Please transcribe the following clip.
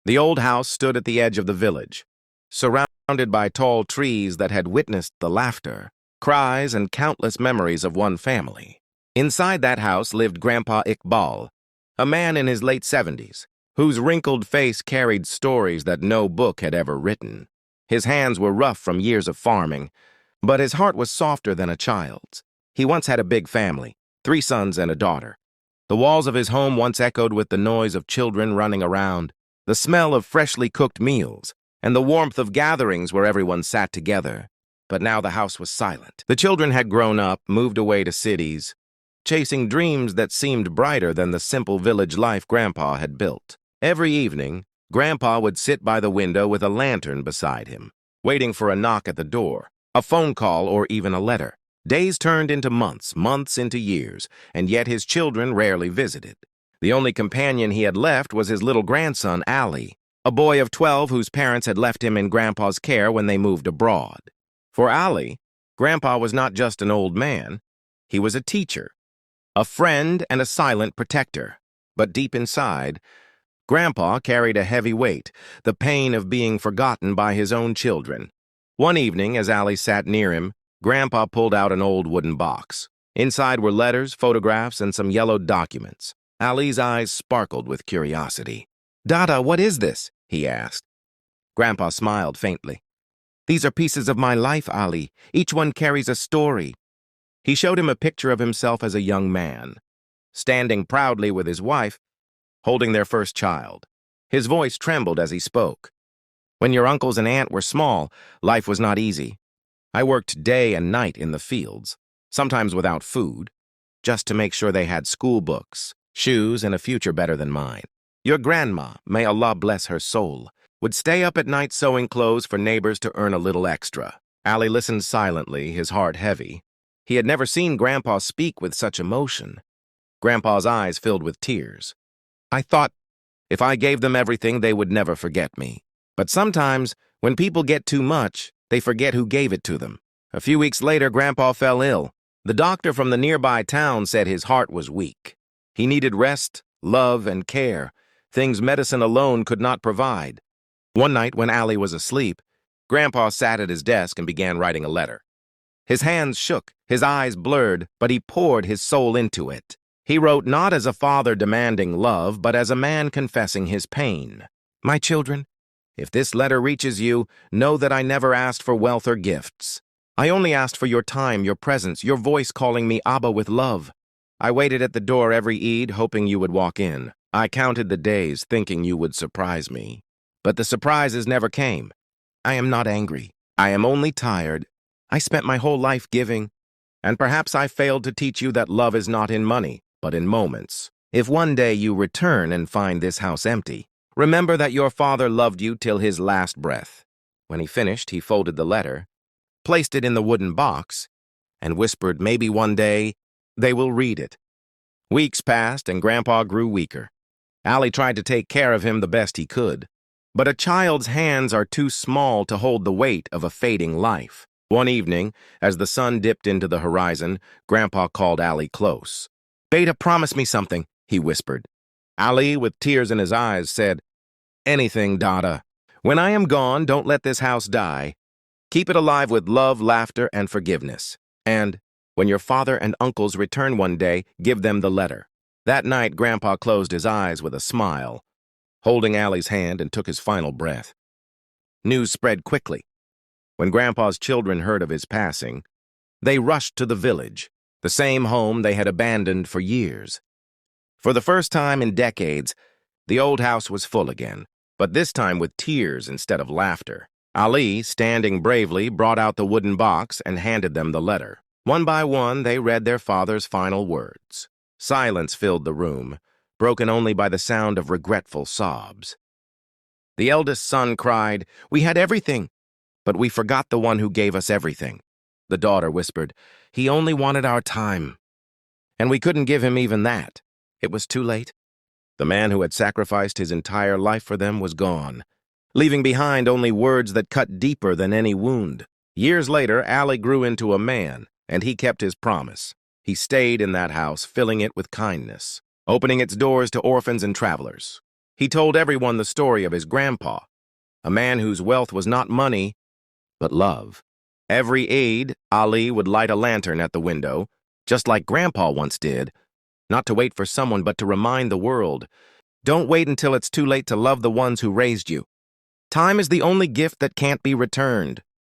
The old house stood at the edge of the village, surrounded by tall trees that had witnessed the laughter, cries, and countless memories of one family. Inside that house lived Grandpa Iqbal, a man in his late 70s, whose wrinkled face carried stories that no book had ever written. His hands were rough from years of farming, but his heart was softer than a child's. He once had a big family, 3 sons and a daughter. The walls of his home once echoed with the noise of children running around, the smell of freshly cooked meals, and the warmth of gatherings where everyone sat together. But now the house was silent. The children had grown up, moved away to cities, chasing dreams that seemed brighter than the simple village life Grandpa had built. Every evening, Grandpa would sit by the window with a lantern beside him, waiting for a knock at the door, a phone call, or even a letter. Days turned into months, months into years, and yet his children rarely visited. The only companion he had left was his little grandson, Ali, a boy of 12 whose parents had left him in Grandpa's care when they moved abroad. For Ali, Grandpa was not just an old man. He was a teacher, a friend, and a silent protector. But deep inside, Grandpa carried a heavy weight, the pain of being forgotten by his own children. One evening, as Ali sat near him, Grandpa pulled out an old wooden box. Inside were letters, photographs, and some yellowed documents. Ali's eyes sparkled with curiosity. "Dada, what is this?" he asked. Grandpa smiled faintly. "These are pieces of my life, Ali. Each one carries a story." He showed him a picture of himself as a young man, standing proudly with his wife, holding their first child. His voice trembled as he spoke. "When your uncles and aunt were small, life was not easy. I worked day and night in the fields, sometimes without food, just to make sure they had school books, shoes, and a future better than mine. Your grandma, may Allah bless her soul, would stay up at night sewing clothes for neighbors to earn a little extra." Ali listened silently, his heart heavy. He had never seen Grandpa speak with such emotion. Grandpa's eyes filled with tears. "I thought if I gave them everything, they would never forget me. But sometimes, when people get too much, they forget who gave it to them." A few weeks later, Grandpa fell ill. The doctor from the nearby town said his heart was weak. He needed rest, love, and care, things medicine alone could not provide. One night, when Ali was asleep, Grandpa sat at his desk and began writing a letter. His hands shook, his eyes blurred, but he poured his soul into it. He wrote not as a father demanding love, but as a man confessing his pain. "My children, if this letter reaches you, know that I never asked for wealth or gifts. I only asked for your time, your presence, your voice calling me Abba with love. I waited at the door every Eid, hoping you would walk in. I counted the days, thinking you would surprise me. But the surprises never came. I am not angry. I am only tired. I spent my whole life giving, and perhaps I failed to teach you that love is not in money, but in moments. If one day you return and find this house empty, remember that your father loved you till his last breath." When he finished, he folded the letter, placed it in the wooden box, and whispered, "Maybe one day they will read it." Weeks passed, and Grandpa grew weaker. Ali tried to take care of him the best he could. But a child's hands are too small to hold the weight of a fading life. One evening, as the sun dipped into the horizon, Grandpa called Ali close. "Beta, promise me something," he whispered. Ali, with tears in his eyes, said, "Anything, Dada. When I am gone, don't let this house die. Keep it alive with love, laughter, and forgiveness. And when your father and uncles return one day, give them the letter." That night, Grandpa closed his eyes with a smile, holding Ali's hand, and took his final breath. News spread quickly. When Grandpa's children heard of his passing, they rushed to the village, the same home they had abandoned for years. For the first time in decades, the old house was full again, but this time with tears instead of laughter. Ali, standing bravely, brought out the wooden box and handed them the letter. One by one, they read their father's final words. Silence filled the room, broken only by the sound of regretful sobs. The eldest son cried, "We had everything, but we forgot the one who gave us everything." The daughter whispered, "He only wanted our time, and we couldn't give him even that. It was too late." The man who had sacrificed his entire life for them was gone, leaving behind only words that cut deeper than any wound. Years later, Ali grew into a man, and he kept his promise. He stayed in that house, filling it with kindness, opening its doors to orphans and travelers. He told everyone the story of his grandpa, a man whose wealth was not money, but love. Every Eid, Ali would light a lantern at the window, just like Grandpa once did, not to wait for someone but to remind the world, don't wait until it's too late to love the ones who raised you. Time is the only gift that can't be returned.